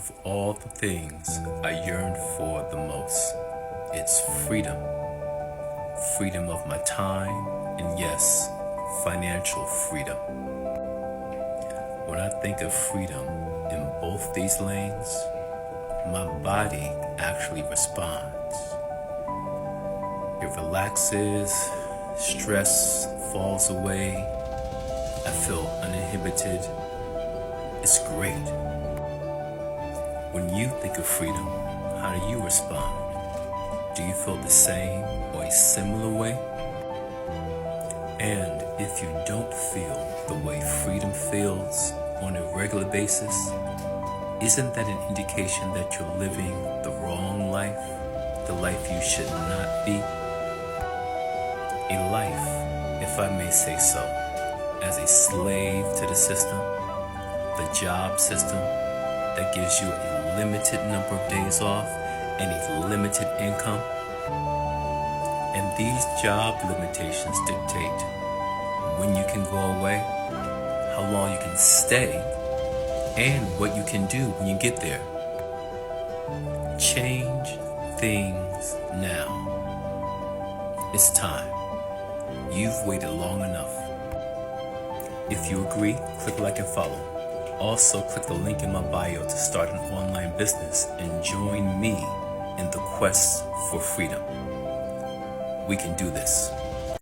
Of all the things I yearn for the most, it's freedom. Freedom of my time, and yes, financial freedom. When I think of freedom in both these lanes, my body actually responds. It relaxes, stress falls away, I feel uninhibited. It's great. When you think of freedom, how do you respond? Do you feel the same or a similar way? And if you don't feel the way freedom feels on a regular basis, isn't that an indication that you're living the wrong life, the life you should not be? A life, if I may say so, as a slave to the system, the job system that gives you a limited number of days off and a limited income. And these job limitations dictate when you can go away, how long you can stay, and what you can do when you get there. Change things now. It's time. You've waited long enough. If you agree, click like and follow. Also, click the link in my bio to start an online business and join me in the quest for freedom. We can do this.